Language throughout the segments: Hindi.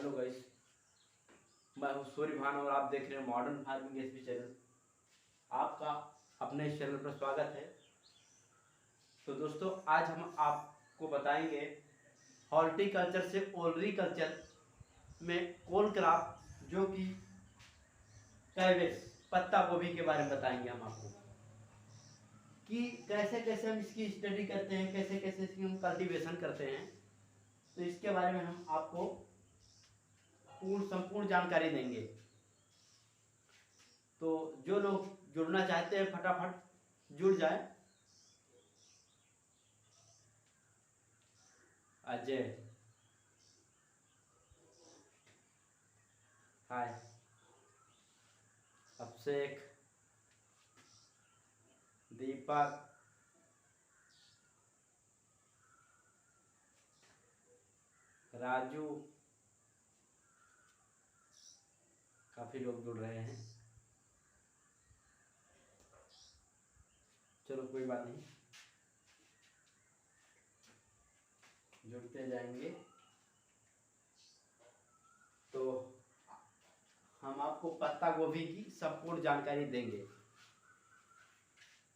हेलो गाइस, मैं हूँ सूर्यभान और आप देख रहे हैं मॉडर्न फार्मिंग एसपी चैनल। आपका अपने इस चैनल पर स्वागत है। तो दोस्तों, आज हम आपको बताएंगे हॉर्टिकल्चर से ओलरीकल्चर में कोल क्रॉप जो कि कैबेज पत्ता गोभी के बारे में बताएंगे हम आपको कि कैसे कैसे हम इसकी स्टडी करते हैं, कैसे कैसे इसकी हम कल्टीवेशन करते हैं। तो इसके बारे में हम आपको संपूर्ण जानकारी देंगे। तो जो लोग जुड़ना चाहते हैं फटाफट जुड़ जाए। अजय, हाय। अभिषेक, दीपक, राजू, काफी लोग जुड़ रहे हैं। चलो कोई बात नहीं, जुड़ते जाएंगे। तो हम आपको पत्ता गोभी की संपूर्ण जानकारी देंगे।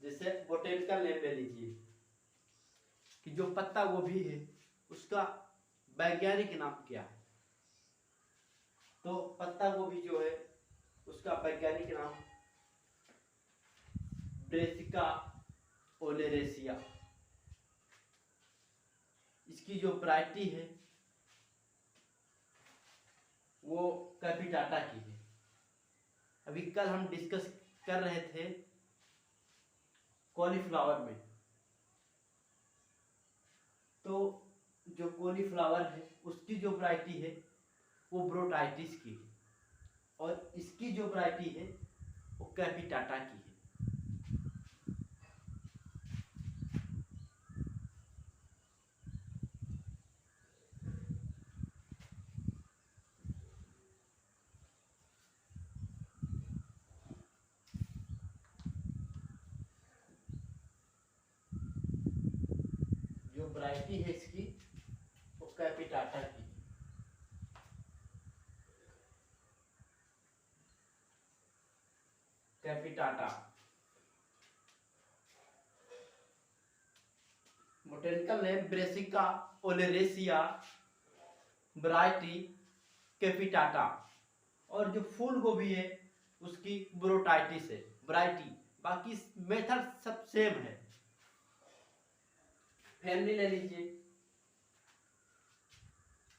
जैसे बोटेनिकल नेम ले लीजिए कि जो पत्ता गोभी है उसका वैज्ञानिक नाम क्या है। तो पत्ता गोभी जो है उसका वैज्ञानिक नाम ब्रेसिका ओलेरेसिया। इसकी जो वैरायटी है वो कैपिटाटा की है। अभी कल हम डिस्कस कर रहे थे कॉलीफ्लावर में। तो जो कॉलीफ्लावर है उसकी जो वैरायटी है वो ब्रोटाइटिस की है और इसकी जो वैरायटी है वो कैपिटाटा की है। जो वैरायटी है इसकी वो कैपिटाटा की है। Capitata botanical name Brassica oleracea, variety capitata. और जो फूल गोभी है उसकी ब्रोटाइटिस है वैरायटी। बाकी मेथड सब सेम है। फैमिली ले लीजिए,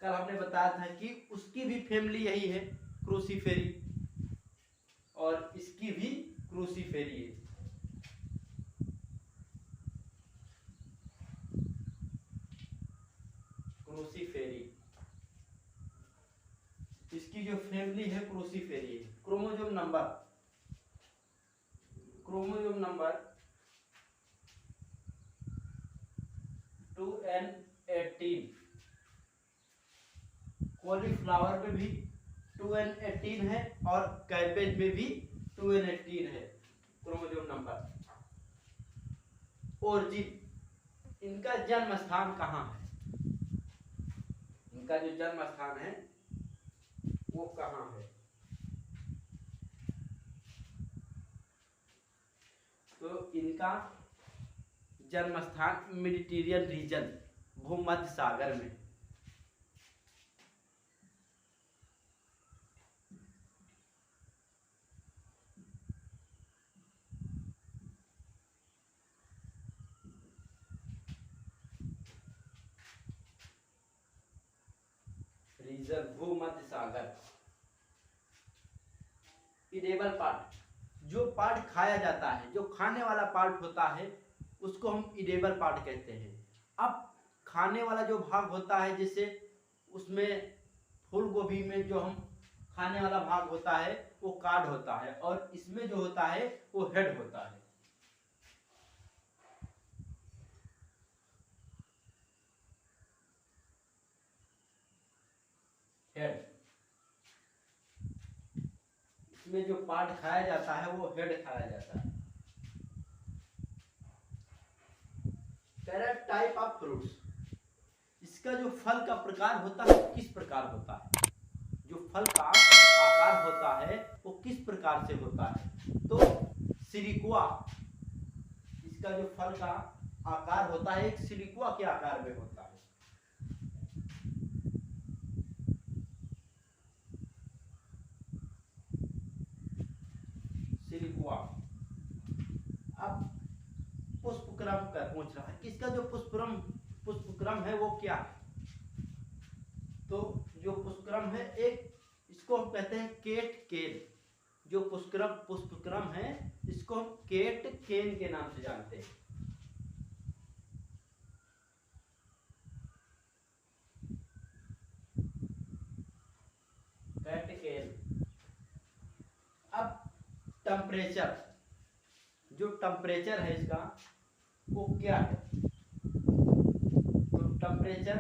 कल हमने बताया था कि उसकी भी फैमिली यही है, क्रूसीफेरी, और इसकी भी क्रूसीफेरी है। क्रूसीफेरी, इसकी जो फैमिली है क्रूसीफेरी है। Chromosome number 2n18। कॉलीफ्लावर में भी 2n18 है और कैबेज में भी 2n18 है क्रोमोसोम नंबर। ओरिजिन, इनका जन्म स्थान कहाँ है, इनका जो जन्म स्थान है वो कहाँ है। तो इनका जन्म स्थान मेडिटेरियन रीजन, भूमध्य सागर में। रीजन भूमध्य सागर। इडेबल पार्ट, जो पार्ट खाया जाता है, जो खाने वाला पार्ट होता है उसको हम इडेबल पार्ट कहते हैं। अब खाने वाला जो भाग होता है, जैसे उसमें फूल गोभी में जो हम खाने वाला भाग होता है वो कार्ड होता है और इसमें जो होता है वो हेड होता है। हेड, इसमें जो पार्ट खाया जाता है वो हेड खाया जाता है। टाइप ऑफ फ्रूट्स, इसका जो फल का प्रकार होता है किस प्रकार होता है। जो फल का आकार होता है वो किस प्रकार से होता है? तो सिलिकुआ, इसका जो फल का आकार होता है एक सिलिकुआ के आकार में होता है। सिलिकुआ। अब पुष्पक्रम का पूछ रहा है, इसका जो पुष्पक्रम है वो क्या है? तो जो पुष्पक्रम है एक, इसको हम कहते हैं केट केन। जो पुष्पक्रम है इसको हम केट केन के नाम से जानते हैं। केट केन। अब टेम्परेचर, जो टेम्परेचर है इसका वो क्या है? तो टेम्परेचर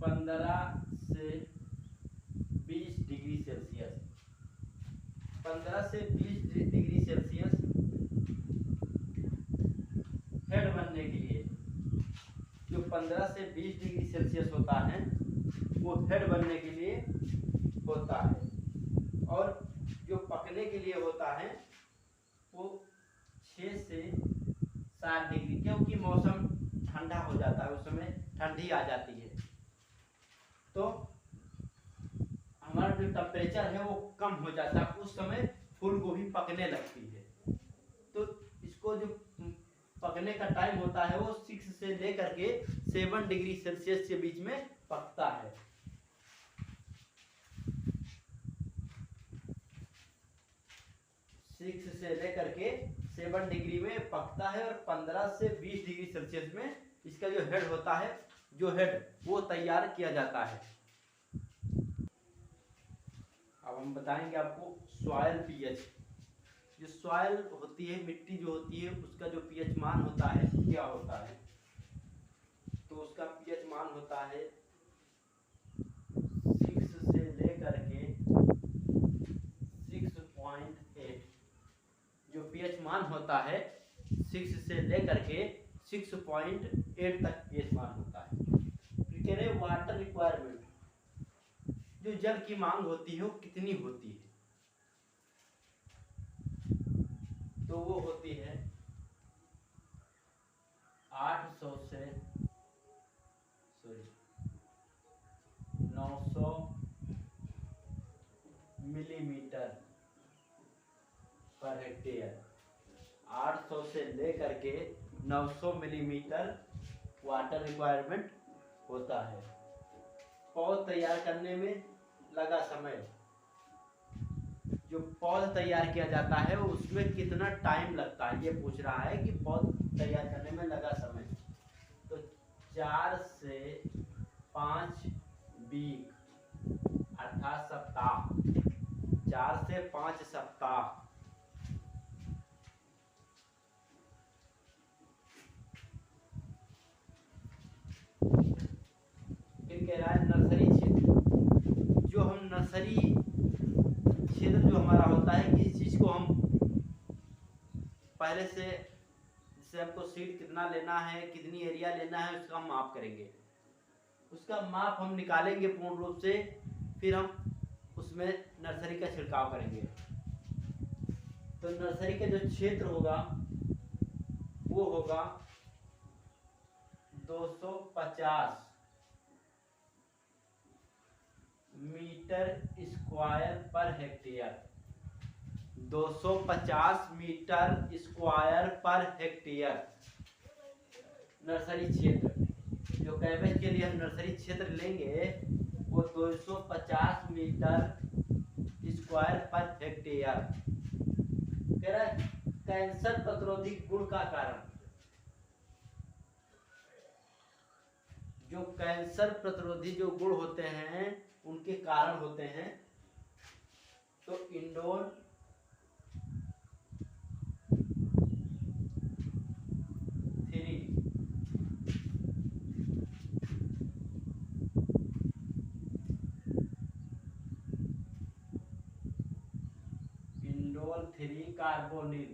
15 से 20 डिग्री सेल्सियस। 15 से 20 डिग्री सेल्सियस हेड बनने के लिए, जो 15 से 20 डिग्री सेल्सियस होता है वो हेड बनने के लिए होता है। और जो पकने के लिए होता है वो 6 से 7 डिग्री, क्योंकि मौसम ठंडा हो जाता है, उस समय ठंडी आ जाती है, तो हमारा जो टेम्परेचर है वो कम हो जाता है, उस समय फूल गोभी पकने लगती है। तो इसको जो पकने का टाइम होता है वो 6 से लेकर के 7 डिग्री सेल्सियस के बीच में पकता है। से लेकर के 7 डिग्री में पकता है और 15 से 20 डिग्री सेल्सियस में इसका जो हेड होता है, जो हेड वो तैयार किया जाता है। अब हम बताएंगे आपको सॉइल पीएच। जो सॉइल होती है, मिट्टी जो होती है, उसका जो पीएच मान होता है क्या होता है? तो उसका पीएच मान होता है 6 से लेकर के 6.8। जो पीएच मान होता है 6 से लेकर के 6.8 तक पीएच मान होता है। फिर कह रहे वाटर रिक्वायरमेंट, जो जल की मांग होती है वो कितनी होती है? तो वो होती है 900 मिलीमीटर पर हेक्टेयर। 800 से लेकर के 900 मिलीमीटर वाटर रिक्वायरमेंट होता है। पौध तैयार करने में लगा समय, जो पौध तैयार किया जाता है उसमें कितना टाइम लगता है, ये पूछ रहा है कि पौध तैयार करने में लगा समय। तो 4 से 5 वीक अर्थात सप्ताह, 4 से 5 सप्ताह। फिर कह रहा है नर्सरी क्षेत्र। जो हम नर्सरी क्षेत्र जो हमारा होता है कि इस चीज को हम पहले से, जैसे हमको सीड कितना लेना है, कितनी एरिया लेना है, उसका हम माप करेंगे। उसका माप हम निकालेंगे पूर्ण रूप से, फिर हम उसमें नर्सरी का छिड़काव करेंगे। तो नर्सरी का जो क्षेत्र होगा वो होगा 250 metre square per hectare. 250 metre square per hectare nursery क्षेत्र। जो कैबेज के लिए हम नर्सरी क्षेत्र लेंगे वो 250 मीटर स्क्वायर पर हेक्टेयर। कह रहा है कैंसर प्रतिरोधी गुण का कारण। जो कैंसर प्रतिरोधी जो गुण होते हैं उनके कारण होते हैं, तो इंडोल 3, इंडोल 3 कार्बोनिल,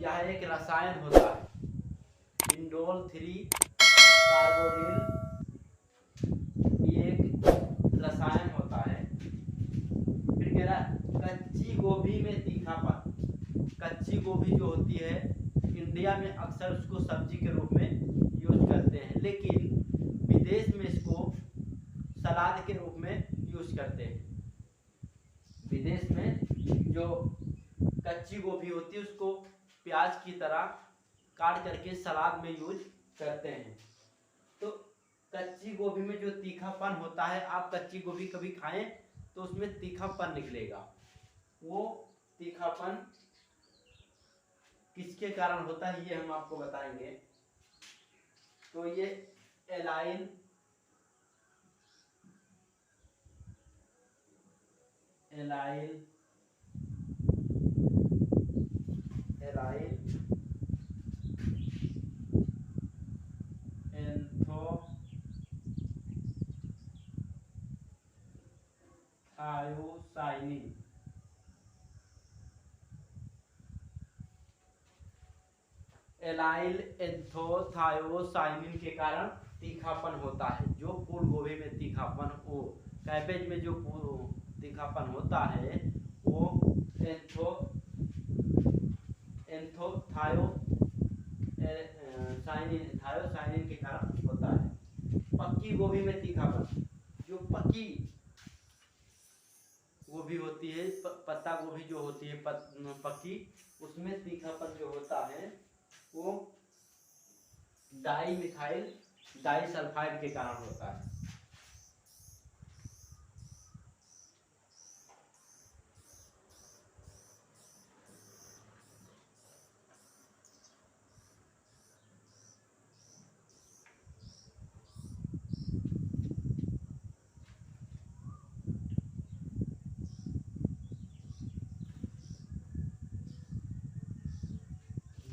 यह एक रसायन होता है। इंडोल 3 कार्बोनिल, ये एक रसायन होता है। फिर कह रहा है कच्ची गोभी में तीखापन। कच्ची गोभी जो होती है इंडिया में अक्सर उसको सब्जी के रूप में यूज करते हैं, लेकिन विदेश में इसको सलाद के रूप में यूज करते हैं। विदेश में जो कच्ची गोभी होती है उसको प्याज की तरह काट करके सलाद में यूज करते हैं। तो कच्ची गोभी में जो तीखापन होता है, आप कच्ची गोभी कभी खाएं तो उसमें तीखापन निकलेगा। वो तीखापन किसके कारण होता है ये हम आपको बताएंगे। तो ये एलाइल एंथोथायोसाइनिन, एलाइल एंथोथायोसाइनिन के कारण तीखापन होता है। जो फूल गोभी में तीखापन, वो कैबेज में जो तीखापन होता है वो थायोसाइनिन के कारण होता है। पक्की गोभी में तीखापन, जो पक्की गोभी होती है, पत्ता गोभी जो होती है पक्की, उसमें तीखापन जो होता है वो डाईमिथाइल डाईसल्फाइड के कारण होता है।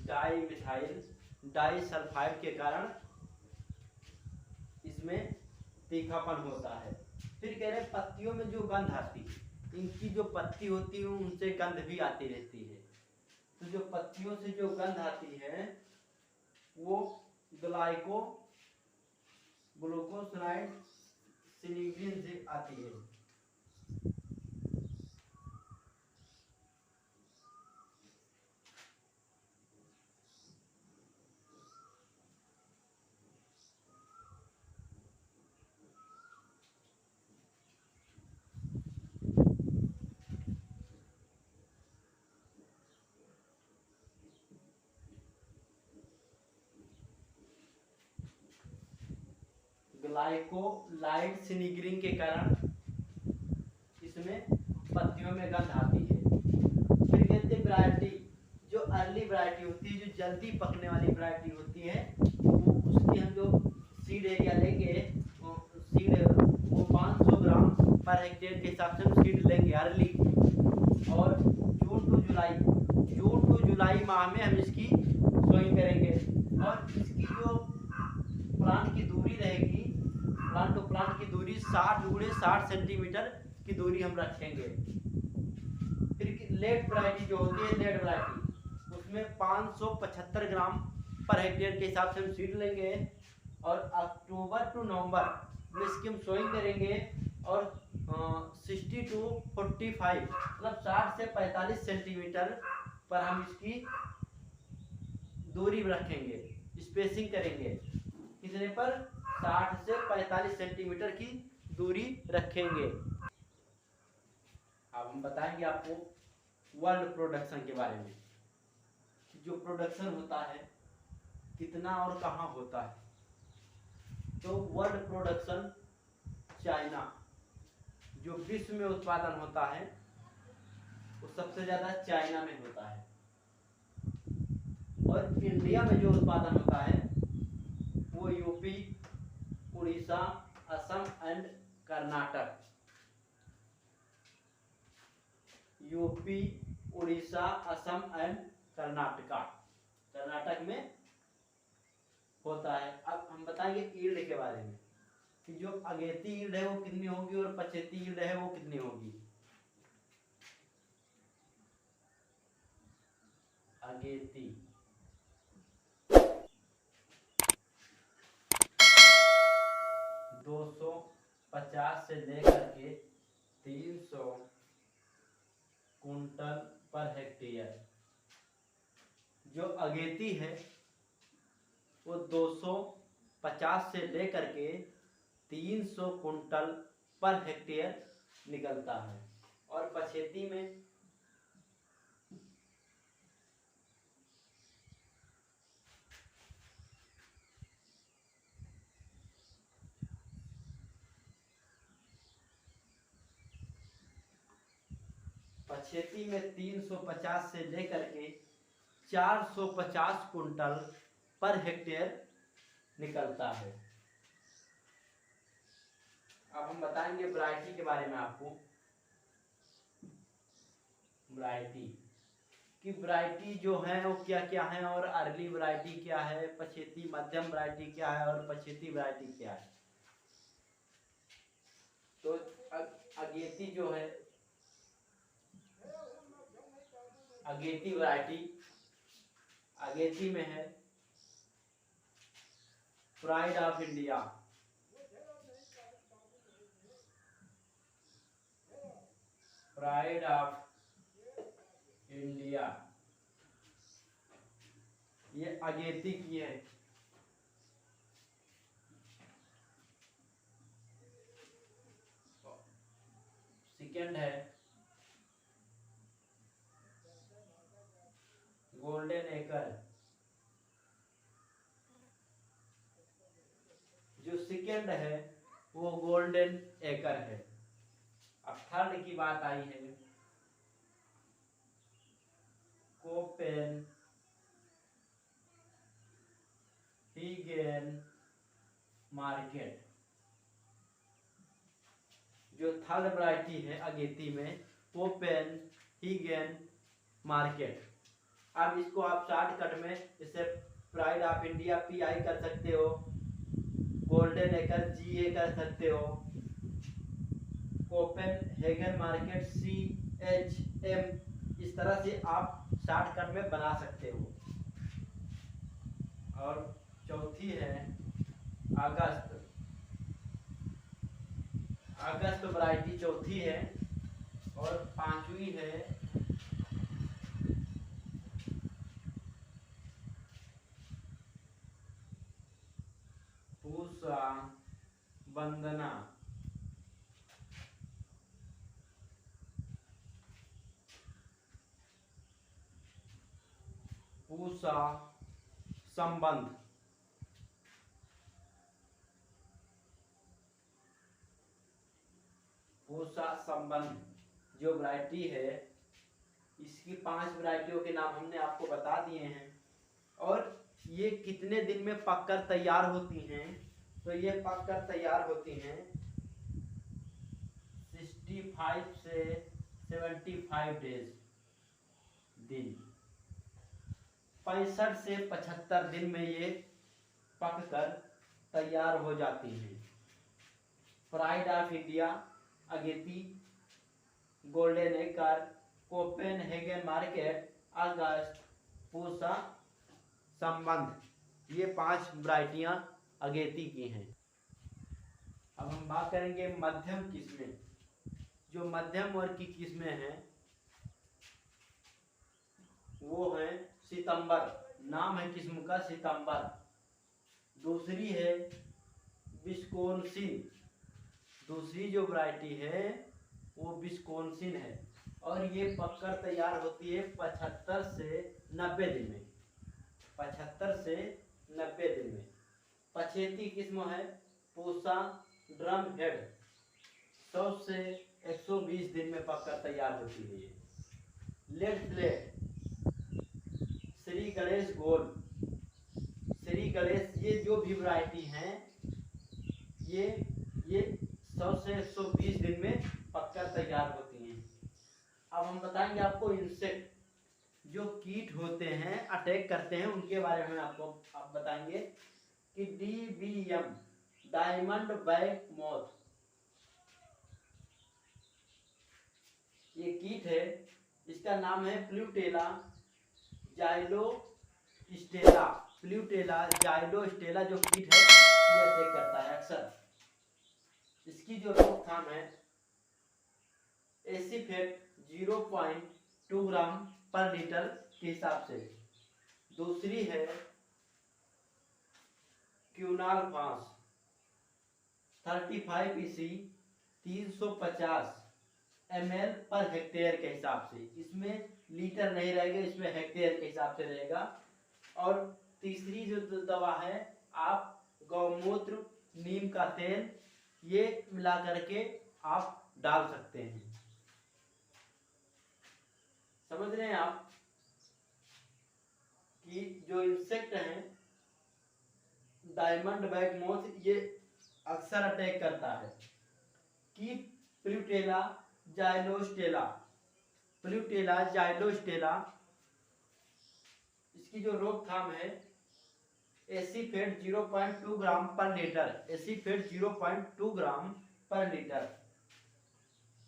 डाईमिथाइल डाईसल्फाइड के कारण इसमें तीखापन होता है। फिर कह रहे पत्तियों में जो गंध आती है, इनकी जो पत्ती होती है उनसे गंध भी आती रहती है। तो जो पत्तियों से जो गंध आती है वो ग्लूकोसनाइड सिनिग्रीन से आती है। ग्लाइकोलाइड सिनिग्रीन के कारण इसमें पत्तियों में गंध आती है। फिर कहते हैं वैरायटी, जो अर्ली वैरायटी होती है, जो जल्दी पकने वाली वैरायटी होती है, वो उसकी हम जो सीड एरिया लेंगे, सीड वो 500 ग्राम पर हेक्टेयर के हिसाब से हम सीड लेंगे अर्ली। और जून टू जुलाई माह में हम इसकी सोइंग करेंगे। और इसकी जो प्लांट की दूरी रहेगी, प्लांट टू प्लांट की दूरी 60 सेंटीमीटर की दूरी हम रखेंगे। फिर लेट वैरायटी जो होती है, लेट वैरायटी, उसमें 575 ग्राम पर हेक्टेयर के हिसाब से हम सीड लेंगे। और अक्टूबर टू नवंबर में इसकी हम सोइंग करेंगे। और 60 टू 45 मतलब 60 से 45 सेंटीमीटर पर हम इसकी दूरी रखेंगे, स्पेसिंग करेंगे। कितने पर? 60 से 45 सेंटीमीटर की दूरी रखेंगे। अब हम बताएंगे आपको वर्ल्ड प्रोडक्शन के बारे में, जो प्रोडक्शन होता है कितना और कहाँ होता है। तो वर्ल्ड प्रोडक्शन, चाइना जो विश्व में उत्पादन होता है वो सबसे ज्यादा चाइना में होता है। और इंडिया में जो उत्पादन होता है वो UP, Orissa, Assam and Karnataka. UP, Orissa, Assam and Karnataka में होता है। अब हम बताएंगे यील्ड के बारे में कि जो अगेती यील्ड है वो कितनी होगी और पछेती यील्ड है वो कितनी होगी। अगेती 250 से लेकर के 300 कुंटल पर हेक्टेयर। जो अगेती है वो 250 से लेकर के 300 कुंटल पर हेक्टेयर निकलता है। और पछेती में पछेती में 350 से लेकर के 450 कुंटल पर हेक्टेयर निकलता है। अब हम बताएंगे वैरायटी के बारे में आपको। वैरायटी की वैरायटी जो है वो क्या क्या है, और अर्ली वैरायटी क्या है, पछेती मध्यम वैरायटी क्या है, और पछेती वैरायटी क्या है। तो अगेती जो है, अगेती वैरायटी, अगेती में है pride of India, pride of India, ये अगेती की है। सेकंड है गोल्डन एकर, जो सेकंड है वो गोल्डन एकर है। अब थर्ड की बात आई है कोपेन हेगन मार्केट। जो थर्ड वैरायटी है अगेती में कोपेन हेगन मार्केट। अब इसको आप शॉर्टकट में इसे प्राइड ऑफ इंडिया PI कर सकते हो, गोल्डन एकर GA कर सकते हो, कोपेन हेगन मार्केट CHM, इस तरह से आप शॉर्टकट में बना सकते हो। और चौथी है अगस्त, अगस्त वैरायटी चौथी है। और पांचवी है पूसा वंदना, पूसा संबंध, पूसा संबंध जो वैरायटी है, इसकी 5 वैरायटियों के नाम हमने आपको बता दिए हैं। और ये कितने दिन में पककर तैयार होती हैं, तो ये पककर तैयार होती हैं 65 से 75 दिन, 65 से 75 दिन में ये पककर तैयार हो जाती हैं। प्राइड ऑफ इंडिया, अगेती, गोल्डन एकर, कोपेन हेगन मार्केट, अगस्त, पूसा संबंध, ये 5 वैरायटियां अगेती की हैं। अब हम बात करेंगे मध्यम किस्में। जो मध्यम वर्ग की किस्में हैं वो है सितंबर, नाम है किस्म का सितंबर। दूसरी है विस्कोन्सिन, दूसरी जो वैरायटी है वो विस्कोन्सिन है। और ये पककर तैयार होती है 75 से 90 दिन में, 75 से 90 दिन में। पछेती किस्म है पूसा ड्रम हेड, 100 से 120 दिन में पककर तैयार होती है। ये लेड प्लेट, श्री गणेश गोल, श्री गणेश, ये जो भी वैरायटी हैं ये 100 से 120 दिन में पककर तैयार होती हैं। अब हम बताएंगे आपको इंसेक्ट, जो कीट होते हैं अटैक करते हैं उनके बारे में आपको आप बताएंगे कि DBM, डायमंड बैक मोथ, ये कीट है, इसका नाम है प्लूटेला जाइलोस्टेला, प्लूटेला जाइलोस्टेला जो कीट है ये अटैक करता है अक्सर। इसकी जो रोकथाम है एसीफेट 0.2 ग्राम पर लीटर के हिसाब से। दूसरी है क्यूनाल फांस 35 EC 350 ml पर हेक्टेयर के हिसाब से। इसमें लीटर नहीं रहेगा, इसमें हेक्टेयर के हिसाब से रहेगा। और तीसरी जो दवा है आप गौमूत्र, नीम का तेल, ये मिला करके आप डाल सकते हैं। समझ रहे हैं आप कि जो इंसेक्ट हैं डायमंड बैग मोथ, ये अक्सर अटैक करता है कि प्लूटेला जाइलोस्टेला, प्लूटेला जाइलोस्टेला। इसकी जो रोकथाम है एसीफेट 0.2 ग्राम पर लीटर, एसीफेट 0.2 ग्राम पर लीटर।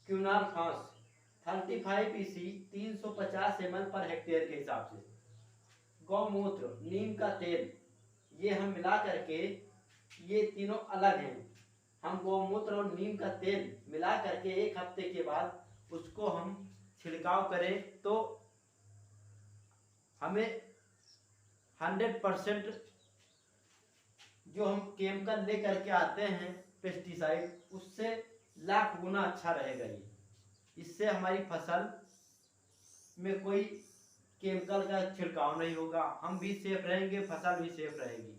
क्यूनाल फांस 35 EC 350 ml पर हेक्टेयर के हिसाब से। गौमूत्र, नीम का तेल, ये हम मिला करके, ये तीनों अलग हैं। हम गौमूत्र और नीम का तेल मिला करके 1 हफ्ते के बाद उसको हम छिड़काव करें तो हमें 100% जो हम केमिकल लेकर के आते हैं पेस्टिसाइड, उससे लाख गुना अच्छा रहेगा। ये इससे हमारी फसल में कोई केमिकल का छिड़काव नहीं होगा, हम भी सेफ रहेंगे, फसल भी सेफ रहेगी।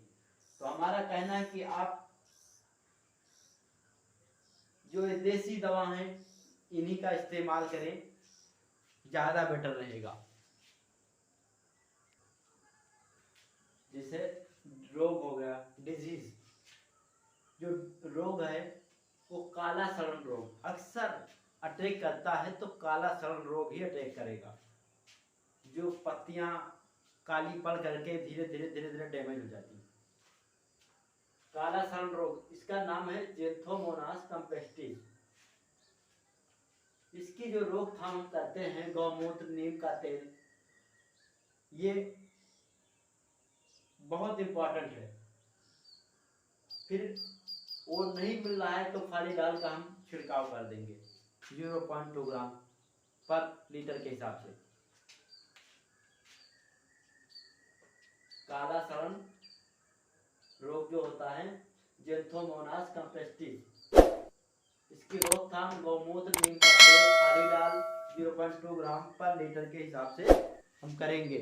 तो हमारा कहना है कि आप जो देसी दवा है इन्हीं का इस्तेमाल करें, ज्यादा बेटर रहेगा। जैसे रोग हो गया, डिजीज, जो रोग है वो काला सड़न रोग अक्सर अटैक करता है, तो काला सड़न रोग ही अटैक करेगा। जो पत्तियां काली पड़ करके धीरे धीरे डैमेज हो जाती है। काला सड़न रोग, इसका नाम है ज़ैंथोमोनास काम्पेस्टिस। इसकी जो रोकथाम करते हैं गौमूत्र, नीम का तेल, ये बहुत इंपॉर्टेंट है। फिर वो नहीं मिल रहा है तो खाली डाल का हम छिड़काव कर देंगे 0.2 ग्राम पर लीटर के हिसाब से। काला सड़न रोग जो होता है ज़ैंथोमोनास काम्पेस्टिस, इसकी रोकथाम गौमूत्र, नीम का तेल, खाली डाल 0.2 ग्राम पर लीटर के हिसाब से हम करेंगे।